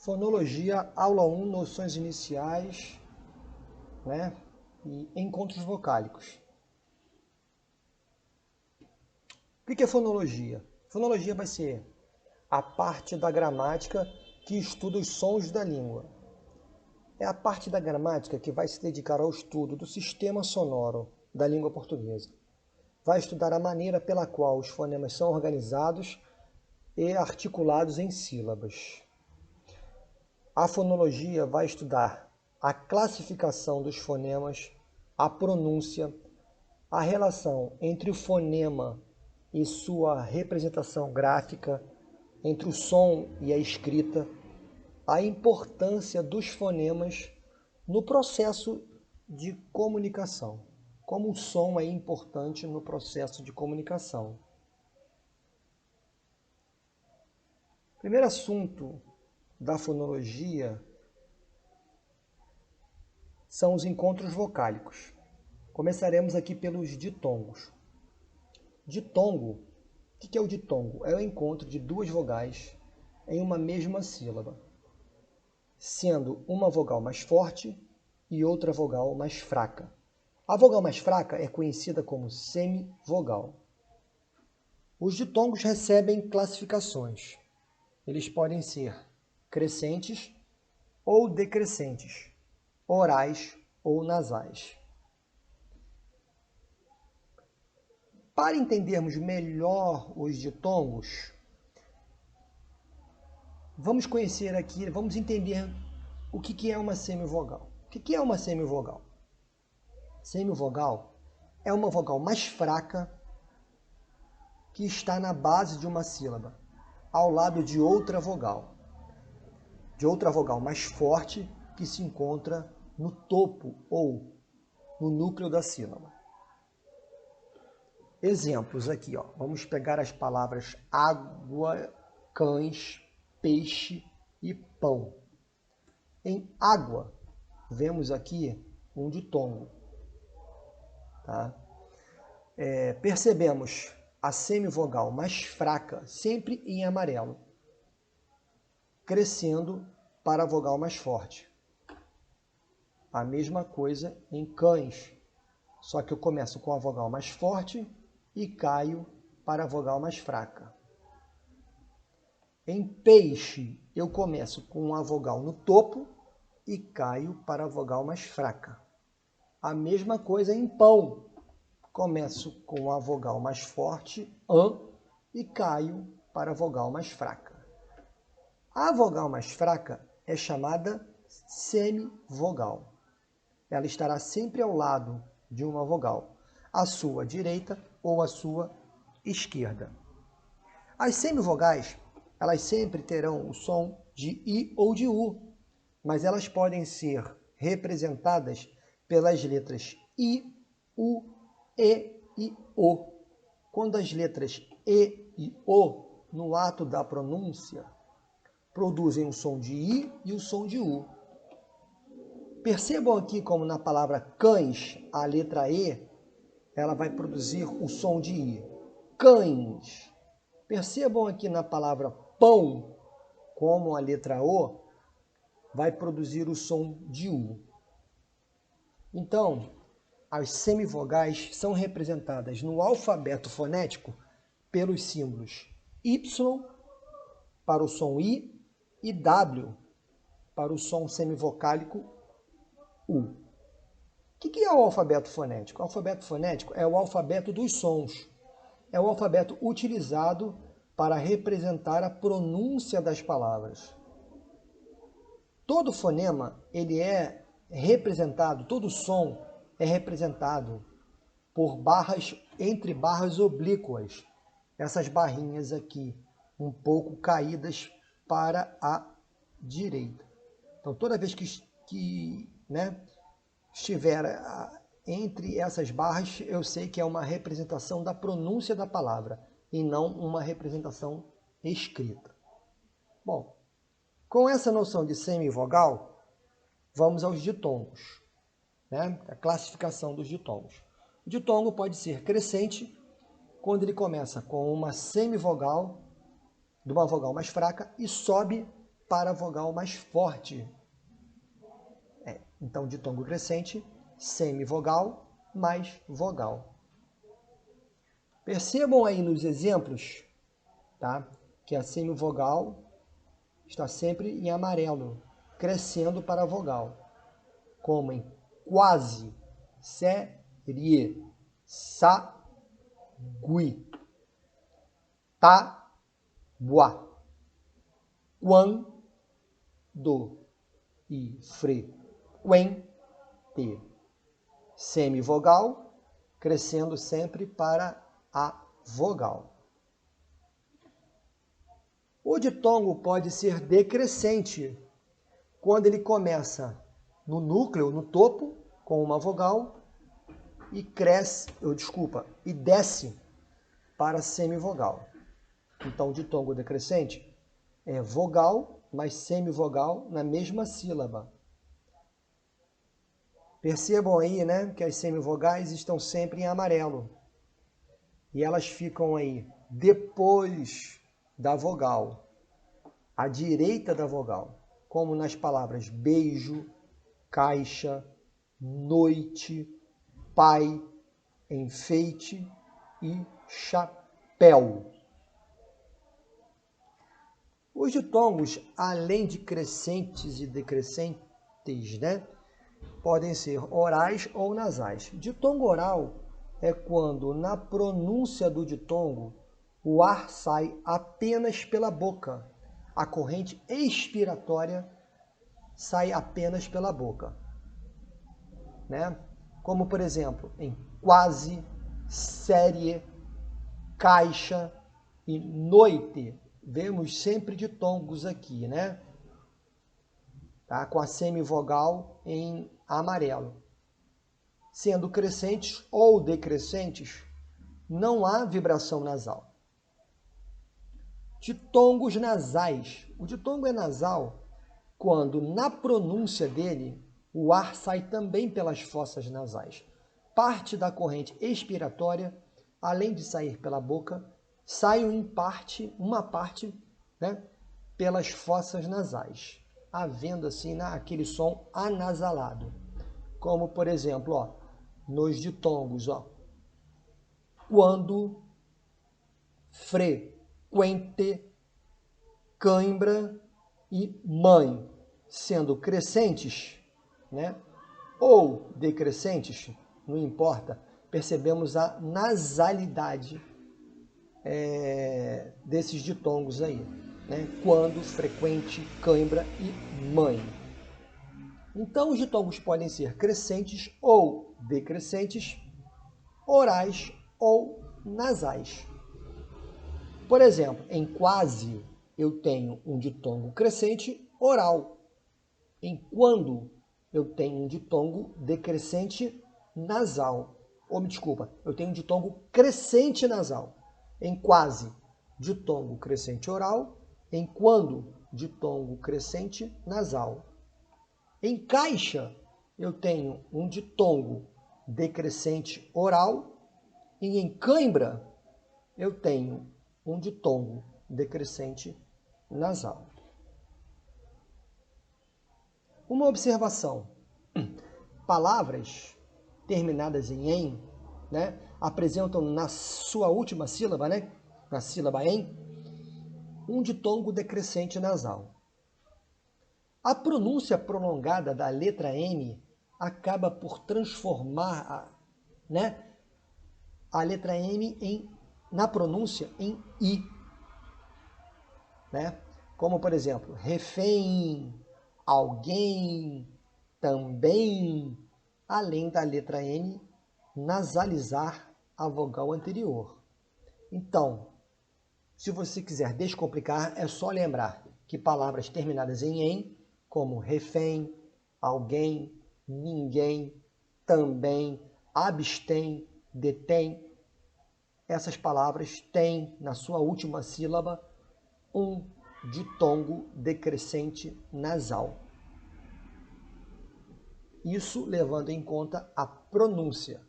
Fonologia, aula 1, noções iniciais, né? E encontros vocálicos. O que é fonologia? Fonologia vai ser a parte da gramática que estuda os sons da língua. É a parte da gramática que vai se dedicar ao estudo do sistema sonoro da língua portuguesa. Vai estudar a maneira pela qual os fonemas são organizados e articulados em sílabas. A fonologia vai estudar a classificação dos fonemas, a pronúncia, a relação entre o fonema e sua representação gráfica, entre o som e a escrita, a importância dos fonemas no processo de comunicação. Como o som é importante no processo de comunicação. Primeiro assunto da fonologia são os encontros vocálicos. Começaremos aqui pelos ditongos. Ditongo, o que é o ditongo? É o encontro de duas vogais em uma mesma sílaba, sendo uma vogal mais forte e outra vogal mais fraca. A vogal mais fraca é conhecida como semivogal. Os ditongos recebem classificações. Eles podem ser crescentes ou decrescentes, orais ou nasais. Para entendermos melhor os ditongos, vamos conhecer aqui, vamos entender o que é uma semivogal. O que é uma semivogal? Semivogal é uma vogal mais fraca que está na base de uma sílaba, ao lado de outra vogal mais forte que se encontra no topo ou no núcleo da sílaba. Exemplos aqui, ó. Vamos pegar as palavras água, cães, peixe e pão. Em água, vemos aqui um ditongo. Tá? Percebemos a semivogal mais fraca sempre em amarelo, crescendo para a vogal mais forte. A mesma coisa em cães, só que eu começo com a vogal mais forte e caio para a vogal mais fraca. Em peixe, eu começo com a vogal no topo e caio para a vogal mais fraca. A mesma coisa em pão. Começo com a vogal mais forte, e caio para a vogal mais fraca. A vogal mais fraca é chamada semivogal. Ela estará sempre ao lado de uma vogal, à sua direita ou à sua esquerda. As semivogais, elas sempre terão o som de I ou de U, mas elas podem ser representadas pelas letras I, U, E e O. Quando as letras E e O, no ato da pronúncia, produzem o som de I e o som de U. Percebam aqui como na palavra cães, a letra E, ela vai produzir o som de I. Cães. Percebam aqui na palavra pão, como a letra O, vai produzir o som de U. Então, as semivogais são representadas no alfabeto fonético pelos símbolos Y para o som I e W para o som semivocálico U. O que é o alfabeto fonético? O alfabeto fonético é o alfabeto dos sons. É o alfabeto utilizado para representar a pronúncia das palavras. Todo fonema, ele é representado, todo som é representado por barras, entre barras oblíquas. Essas barrinhas aqui, um pouco caídas para a direita. Então, toda vez que estiver entre essas barras, eu sei que é uma representação da pronúncia da palavra e não uma representação escrita. Bom, com essa noção de semivogal, vamos aos ditongos, né? A classificação dos ditongos. O ditongo pode ser crescente, quando ele começa com uma semivogal, de uma vogal mais fraca, e sobe para a vogal mais forte. Então, ditongo crescente, semivogal mais vogal. Percebam aí nos exemplos, tá, que a semivogal está sempre em amarelo, crescendo para a vogal, como em quase, serie, sa, gui, ta, boa, quando e frequente. Semivogal, crescendo sempre para a vogal. O ditongo pode ser decrescente quando ele começa no núcleo, no topo, com uma vogal e e desce para semivogal. Então, o ditongo decrescente é vogal mais semivogal na mesma sílaba. Percebam aí, né, que as semivogais estão sempre em amarelo. E elas ficam aí depois da vogal, à direita da vogal, como nas palavras beijo, caixa, noite, pai, enfeite e chapéu. Os ditongos, além de crescentes e decrescentes, né, podem ser orais ou nasais. Ditongo oral é quando, na pronúncia do ditongo, o ar sai apenas pela boca. A corrente expiratória sai apenas pela boca. Né? Como, por exemplo, em quase, série, caixa e noite. Vemos sempre ditongos aqui, né? Tá? Com a semivogal em amarelo. Sendo crescentes ou decrescentes, não há vibração nasal. Ditongos nasais. O ditongo é nasal quando, na pronúncia dele, o ar sai também pelas fossas nasais. Parte da corrente expiratória, além de sair pela boca, sai uma parte, né, pelas fossas nasais, havendo assim aquele som anasalado. Como, por exemplo, ó, nos ditongos, ó, quando, frequente, cãibra e mãe, sendo crescentes, né, ou decrescentes, não importa, percebemos a nasalidade desses ditongos aí, né, quando, frequente, cãibra e mãe. Então, os ditongos podem ser crescentes ou decrescentes, orais ou nasais. Por exemplo, em quase, eu tenho um ditongo crescente oral. Em quando, eu tenho um ditongo decrescente nasal. Eu tenho um ditongo crescente nasal. Em quase, ditongo crescente oral. Em quando, ditongo crescente nasal. Em caixa, eu tenho um ditongo decrescente oral. E em cãibra, eu tenho um ditongo decrescente nasal. Uma observação. Palavras terminadas em "em", né, apresentam na sua última sílaba, né, na sílaba "em", um ditongo decrescente nasal. A pronúncia prolongada da letra M acaba por transformar a letra M na pronúncia em I. Né? Como, por exemplo, refém, alguém, também, além da letra N nasalizar a vogal anterior. Então, se você quiser descomplicar, é só lembrar que palavras terminadas em "em", como refém, alguém, ninguém, também, abstém, detém, essas palavras têm na sua última sílaba um ditongo decrescente nasal. Isso levando em conta a pronúncia.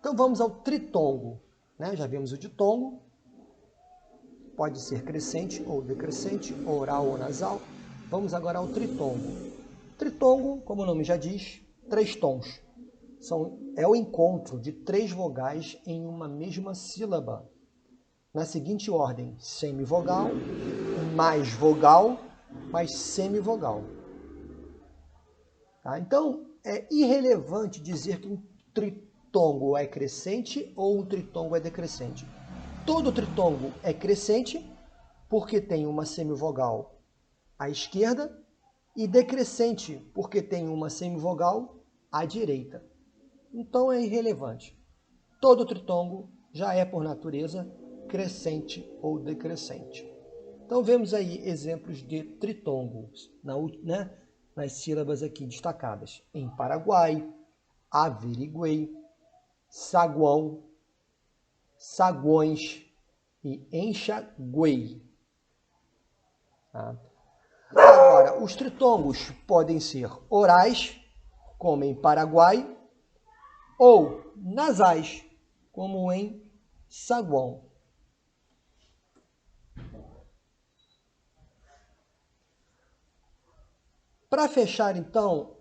Então vamos ao tritongo. Né? Já vimos o ditongo. pode ser crescente ou decrescente, oral ou nasal. Vamos agora ao tritongo. Tritongo, como o nome já diz, 3 tons. É o encontro de 3 vogais em uma mesma sílaba. Na seguinte ordem: semivogal, mais vogal, mais semivogal. Tá? Então, é irrelevante dizer que um tritongo é crescente ou um tritongo é decrescente. Todo tritongo é crescente porque tem uma semivogal à esquerda e decrescente porque tem uma semivogal à direita. Então é irrelevante. Todo tritongo já é, por natureza, crescente ou decrescente. Então vemos aí exemplos de tritongos, nas sílabas aqui destacadas. Em Paraguai, averiguei, saguão, saguões e enxaguei. Tá? Agora, os tritongos podem ser orais, como em Paraguai, ou nasais, como em saguão. Para fechar, então,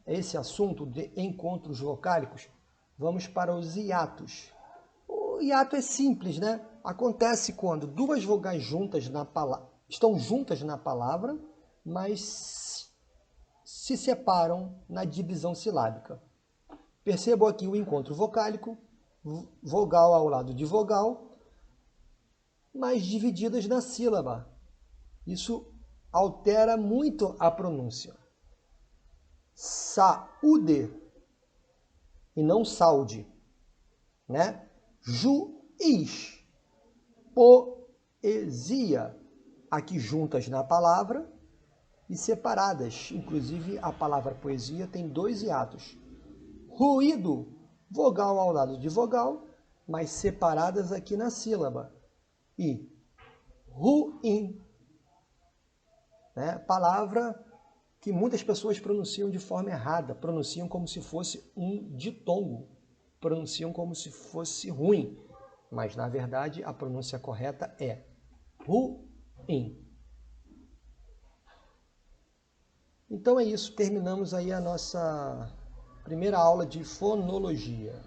esse assunto de encontros vocálicos, vamos para os hiatos. O hiato é simples, Acontece quando 2 vogais estão juntas na palavra, mas se separam na divisão silábica. Percebam aqui o encontro vocálico, vogal ao lado de vogal, mas divididas na sílaba. Isso altera muito a pronúncia. Saúde e não saúde, Juiz, poesia, aqui juntas na palavra e separadas. Inclusive, a palavra poesia tem 2 hiatos. Ruído, vogal ao lado de vogal, mas separadas aqui na sílaba. E ruim, palavra que muitas pessoas pronunciam de forma errada, pronunciam como se fosse um ditongo, pronunciam como se fosse ruim, mas na verdade a pronúncia correta é ruim. Então é isso, terminamos aí a nossa primeira aula de fonologia.